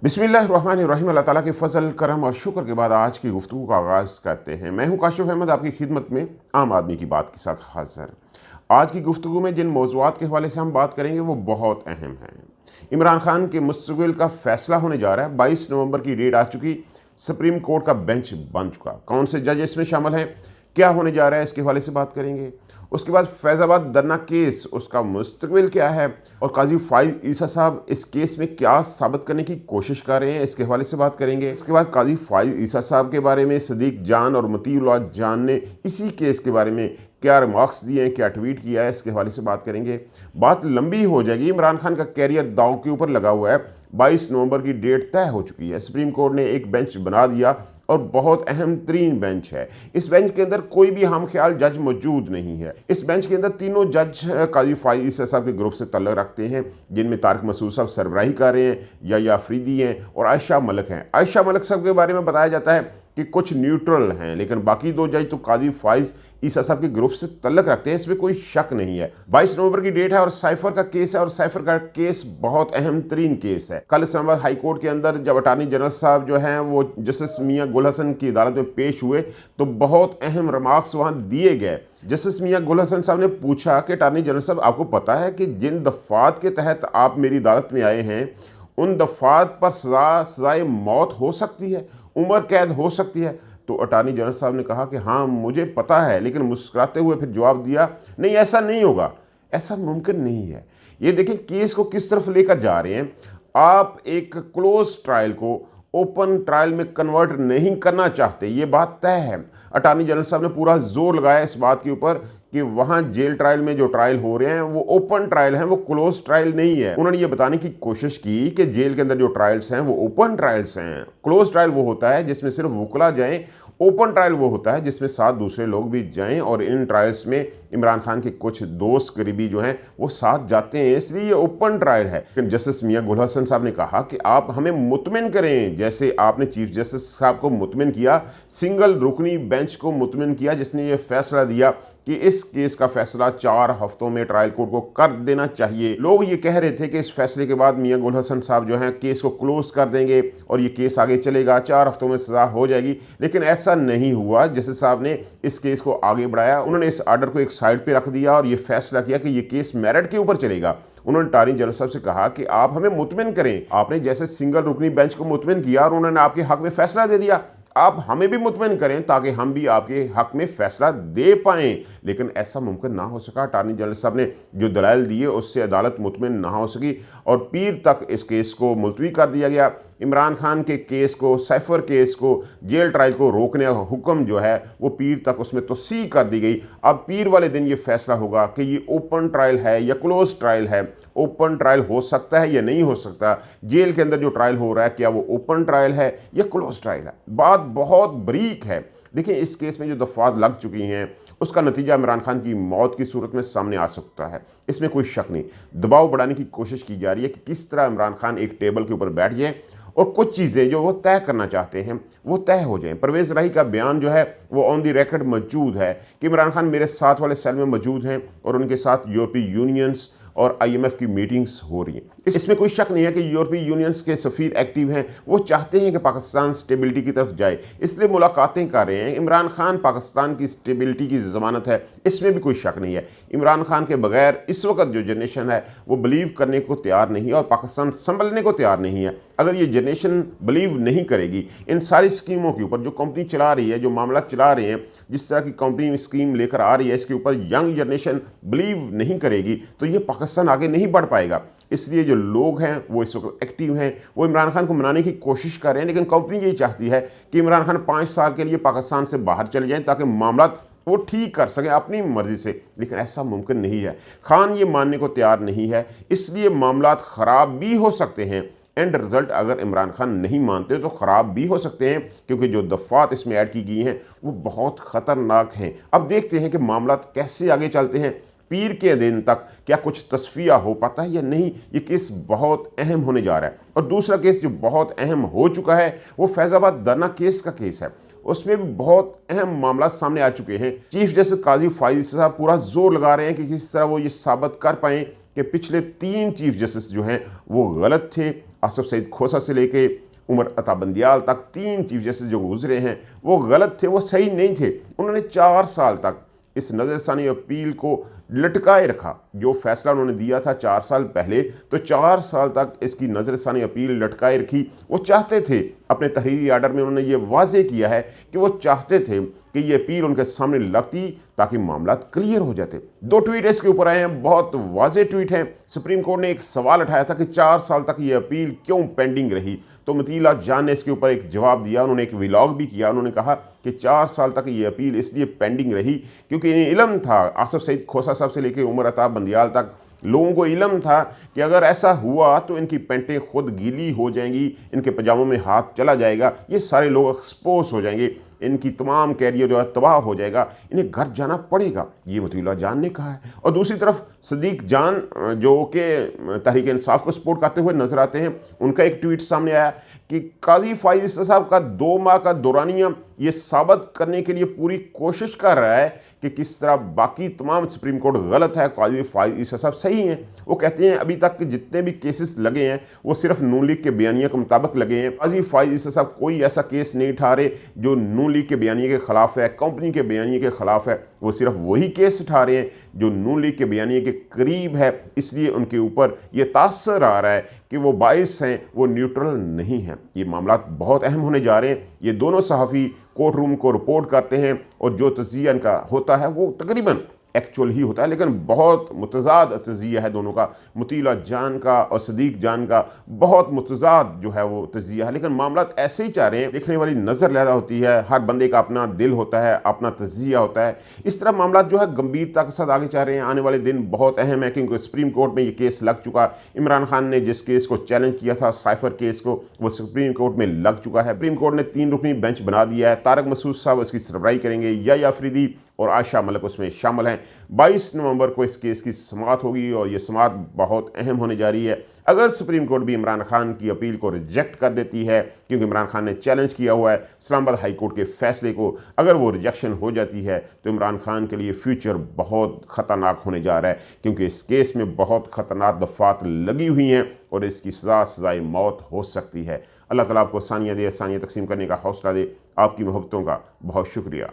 बिस्मिल्लाहिर्रहमानिर्रहीम। अल्लाह ताला के फ़ज़ल करम और शुक्र के बाद आज की गुफ्तगू का आगाज़ करते हैं। मैं हूँ काशिफ़ अहमद, आपकी खिदमत में आम आदमी की बात के साथ हाज़िर। आज की गुफ्तगू में जिन मौज़ूआत के हवाले से हम बात करेंगे वो बहुत अहम हैं। इमरान खान के मुस्तक़बिल का फ़ैसला होने जा रहा है। 22 नवंबर की डेट आ चुकी। सुप्रीम कोर्ट का बेंच बन चुका। कौन से जज इसमें शामिल हैं, क्या होने जा रहा है, इसके हवाले से बात करेंगे। उसके बाद फैज़ाबाद धरना केस, उसका मुस्तक़बिल क्या है और काजी फ़ाइज़ ईसा साहब इस केस में क्या साबित करने की कोशिश कर रहे हैं, इसके हवाले से बात करेंगे। इसके बाद काजी फ़ाइज़ ईसा साहब के बारे में सदीक जान और मतीउल्लाह जान ने इसी केस के बारे में क्या रिमार्क्स दिए हैं, क्या ट्वीट किया है, इसके हवाले से बात करेंगे। बात लंबी हो जाएगी। इमरान खान का कैरियर दांव के ऊपर लगा हुआ है। 22 नवंबर की डेट तय हो चुकी है। सुप्रीम कोर्ट ने एक बेंच बना दिया और बहुत अहम तरीन बेंच है। इस बेंच के अंदर कोई भी हम ख्याल जज मौजूद नहीं है। इस बेंच के अंदर तीनों जज काजी फ़ाइज़ ईसा साहब के ग्रुप से ताल्लुक़ रखते हैं, जिनमें तारिक मसूद साहब सरबराही कर रहे हैं, या अफरीदी हैं और आयशा मलिक हैं। आयशा मलिक साहब के बारे में बताया जाता है कि कुछ न्यूट्रल हैं, लेकिन बाकी दो जज तो काजी फ़ाइज़ ईसा साहब के ग्रुप से तल्लक रखते हैं, इसमें कोई शक नहीं है। 22 नवंबर की डेट है और साइफर का केस है, और साइफर का केस बहुत अहम तरीन केस है। कल इस्लामाबाद हाई कोर्ट के अंदर जब अटार्नी जनरल साहब जो हैं वो जस्टिस मियां गुल हसन की अदालत में पेश हुए तो बहुत अहम रिमार्क्स वहां दिए गए। जस्टिस मियां गुल हसन साहब ने पूछा कि अटार्नी जनरल साहब, आपको पता है कि जिन दफ़ात के तहत आप मेरी अदालत में आए हैं उन दफ़ात पर सज़ाए मौत हो सकती है, उम्र कैद हो सकती है। तो अटार्नी जनरल साहब ने कहा कि हाँ मुझे पता है, लेकिन मुस्कुराते हुए फिर जवाब दिया, नहीं ऐसा नहीं होगा, ऐसा मुमकिन नहीं है। ये देखें केस को किस तरफ लेकर जा रहे हैं। आप एक क्लोज ट्रायल को ओपन ट्रायल में कन्वर्ट नहीं करना चाहते, ये बात तय है। अटार्नी जनरल साहब ने पूरा जोर लगाया इस बात के ऊपर कि वहाँ जेल ट्रायल में जो ट्रायल हो रहे हैं वो ओपन ट्रायल हैं, वो क्लोज ट्रायल नहीं है। उन्होंने ये बताने की कोशिश की कि जेल के अंदर जो ट्रायल्स हैं वो ओपन ट्रायल्स हैं। क्लोज ट्रायल वो होता है जिसमें सिर्फ वकला जाएं, ओपन ट्रायल वो होता है जिसमें 7 दूसरे लोग भी जाएं, और इन ट्रायल्स में इमरान खान के कुछ दोस्त करीबी जो हैं वो साथ जाते हैं, इसलिए ये ओपन ट्रायल है। लेकिन जस्टिस मियां गुल हसन साहब ने कहा कि आप हमें मुतमिन करें, जैसे आपने चीफ जस्टिस साहब को मुतमिन किया, सिंगल रुकनी बेंच को मुतमिन किया जिसने ये फैसला दिया कि इस केस का फैसला 4 हफ्तों में ट्रायल कोर्ट को कर देना चाहिए। लोग ये कह रहे थे कि इस फैसले के बाद मियां गुल हसन साहब जो हैं केस को क्लोज कर देंगे और ये केस आगे चलेगा, 4 हफ्तों में सजा हो जाएगी, लेकिन ऐसा नहीं हुआ। जस्टिस साहब ने इस केस को आगे बढ़ाया, उन्होंने इस आर्डर को एक साइड पे रख दिया और ये फैसला किया कि ये केस मेरिट के ऊपर चलेगा। उन्होंने अटार्नी जनरल साहब से कहा कि आप हमें मुतमिन करें, आपने जैसे सिंगल रुकनी बेंच को मुतमिन किया और उन्होंने आपके हक में फैसला दे दिया, आप हमें भी मुतमिन करें ताकि हम भी आपके हक में फैसला दे पाएं। लेकिन ऐसा मुमकिन ना हो सका। अटार्नी जनरल साहब ने जो दलाइल दिए उससे अदालत मुतमिन ना हो सकी और पीर तक इस केस को मुलतवी कर दिया गया। इमरान खान के केस को, साइफर केस को, जेल ट्रायल को रोकने का हुक्म जो है वो पीर तक उसमें तोसी कर दी गई। अब पीर वाले दिन ये फैसला होगा कि ये ओपन ट्रायल है या क्लोज ट्रायल है। ओपन ट्रायल हो सकता है या नहीं हो सकता। जेल के अंदर जो ट्रायल हो रहा है क्या वो ओपन ट्रायल है या क्लोज ट्रायल है। बात बहुत बरीक है। देखिए इस केस में जो दफ़ात लग चुकी हैं उसका नतीजा इमरान खान की मौत की सूरत में सामने आ सकता है, इसमें कोई शक नहीं। दबाव बढ़ाने की कोशिश की जा रही है कि किस तरह इमरान खान एक टेबल के ऊपर बैठ जाए और कुछ चीज़ें जो वो तय करना चाहते हैं वो तय हो जाएं। परवेज़ राही का बयान जो है वो ऑन दी रिकॉर्ड मौजूद है कि इमरान खान मेरे साथ वाले सेल में मौजूद हैं और उनके साथ यूरोपीय यूनियंस और IMF की मीटिंग्स हो रही हैं। इसमें कोई शक नहीं है कि यूरोपीय यूनियंस के सफ़ीर एक्टिव हैं, वो चाहते हैं कि पाकिस्तान स्टेबिलिटी की तरफ जाए, इसलिए मुलाकातें कर रहे हैं। इमरान खान पाकिस्तान की स्टेबिलिटी की ज़मानत है, इसमें भी कोई शक नहीं है। इमरान खान के बगैर इस वक्त जो जनरेशन है वो बिलीव करने को तैयार नहीं है और पाकिस्तान संभलने को तैयार नहीं है। अगर ये जनरेशन बिलीव नहीं करेगी इन सारी स्कीमों के ऊपर जो कंपनी चला रही है, जो मामला चला रहे हैं, जिस तरह की कंपनी स्कीम लेकर आ रही है, इसके ऊपर यंग जनरेशन बिलीव नहीं करेगी तो ये पाकिस्तान आगे नहीं बढ़ पाएगा। इसलिए जो लोग हैं वो इस वक्त एक्टिव हैं, वो इमरान खान को मनाने की कोशिश कर रहे हैं, लेकिन कंपनी यही चाहती है कि इमरान खान 5 साल के लिए पाकिस्तान से बाहर चले जाएं ताकि मामला वो ठीक कर सकें अपनी मर्जी से। लेकिन ऐसा मुमकिन नहीं है। खान ये मानने को तैयार नहीं है, इसलिए मामला ख़राब भी हो सकते हैं। एंड रिजल्ट अगर इमरान खान नहीं मानते तो ख़राब भी हो सकते हैं, क्योंकि जो दफ़ात इसमें ऐड की गई हैं वो बहुत ख़तरनाक हैं। अब देखते हैं कि मामला कैसे आगे चलते हैं। पीर के दिन तक क्या कुछ तस्फिया हो पाता है या नहीं, ये केस बहुत अहम होने जा रहा है। और दूसरा केस जो बहुत अहम हो चुका है वो फैज़ाबाद धरना केस का केस है। उसमें भी बहुत अहम मामला सामने आ चुके हैं। चीफ जस्टिस काजी फ़ाइज़ साहब पूरा जोर लगा रहे हैं कि किस तरह वो ये साबित कर पाएँ कि पिछले 3 चीफ जस्टिस जो हैं वो गलत थे आसफ सईद खोसा से लेके उमर अता बंदियाल तक 3 चीफ जस्टिस जो गुजरे हैं वो गलत थे, वो सही नहीं थे। उन्होंने 4 साल तक इस नज़रसानी अपील को लटकाए रखा। जो फैसला उन्होंने दिया था 4 साल पहले, तो 4 साल तक इसकी नज़रसानी अपील लटकाए रखी। वो चाहते थे, अपने तहरीरी आर्डर में उन्होंने ये वाजे किया है कि वो चाहते थे कि ये अपील उनके सामने लगती ताकि मामला क्लियर हो जाते। 2 ट्वीट इसके ऊपर आए हैं, बहुत वाजे ट्वीट हैं। सुप्रीम कोर्ट ने एक सवाल उठाया था कि 4 साल तक ये अपील क्यों पेंडिंग रही, तो मतीला जान ने इसके ऊपर एक जवाब दिया। उन्होंने एक व्लॉग भी किया। उन्होंने कहा कि 4 साल तक ये अपील इसलिए पेंडिंग रही क्योंकि इन्हें इल्म था, आसफ सईद खोसा साहब से लेकर उमर अता बंदियाल तक लोगों को इल्म था कि अगर ऐसा हुआ तो इनकी पेंटें खुद गीली हो जाएंगी, इनके पजामों में हाथ चला जाएगा, ये सारे लोग एक्सपोज हो जाएंगे, इनकी तमाम कैरियर जो है तबाह हो जाएगा, इन्हें घर जाना पड़ेगा। ये मतीउल्लाह जान ने कहा है। और दूसरी तरफ सदीक जान जो कि तहरीक इंसाफ को सपोर्ट करते हुए नजर आते हैं, उनका एक ट्वीट सामने आया कि काजी फाइज ईसा साहब का 2 माह का दौरानिया ये साबित करने के लिए पूरी कोशिश कर रहा है कि किस तरह बाकी तमाम सुप्रीम कोर्ट गलत है, काजी फाइज ईसा साहब सही हैं। वो कहते हैं अभी तक के जितने भी केसेस लगे हैं वो सिर्फ नून लीग के बयानिया के मुताबिक लगे हैं। काजी फाइज ईसा साहब कोई ऐसा केस नहीं उठा रहे जो नून लीग के बयानिया के खिलाफ है, कंपनी के बयानिया के खिलाफ है। वो सिर्फ वही केस उठा रहे हैं जो नून लीग के बयानिया के करीब है, इसलिए उनके ऊपर ये तासर आ रहा है कि वो बाइस हैं, वो न्यूट्रल नहीं हैं। ये मामला बहुत अहम होने जा रहे हैं। ये दोनों सहाफ़ी कोर्ट रूम को रिपोर्ट करते हैं और जो तज्ज़िया इनका होता है वो तकरीबन एक्चुअल ही होता है, लेकिन बहुत मुतज़ाद तज्ज़िया है दोनों का। मतीला जान का और सदीक जान का बहुत मुतज़ाद जो है वो तज्ज़िया है, लेकिन मामला ऐसे ही चाह रहे हैं। देखने वाली नज़र लहरा होती है, हर बंदे का अपना दिल होता है, अपना तज्ज़िया होता है। इस तरह मामला जो है गंभीरता के साथ आगे चाह रहे हैं। आने वाले दिन बहुत अहम है क्योंकि सुप्रीम कोर्ट में ये केस लग चुका। इमरान खान ने जिस केस को चैलेंज किया था, साइफर केस को, वो सुप्रीम कोर्ट में लग चुका है। सुप्रीम कोर्ट ने 3 रुकनी बेंच बना दिया है। तारक मसूद साहब उसकी सरबराही करेंगे, या अफरीदी और आयशा मलिक उसमें शामिल हैं। 22 नवंबर को इस केस की समाअत होगी और ये समाअत बहुत अहम होने जा रही है। अगर सुप्रीम कोर्ट भी इमरान खान की अपील को रिजेक्ट कर देती है, क्योंकि इमरान खान ने चैलेंज किया हुआ है इस्लामाबाद हाई कोर्ट के फैसले को, अगर वो रिजेक्शन हो जाती है तो इमरान खान के लिए फ्यूचर बहुत ख़तरनाक होने जा रहा है, क्योंकि इस केस में बहुत ख़तरनाक दफ़ात लगी हुई हैं और इसकी सज़ाए मौत हो सकती है। अल्लाह ताला आपको आसानियाँ दे, आसानियाँ तकसीम करने का हौसला दे। आपकी मोहब्बतों का बहुत शुक्रिया।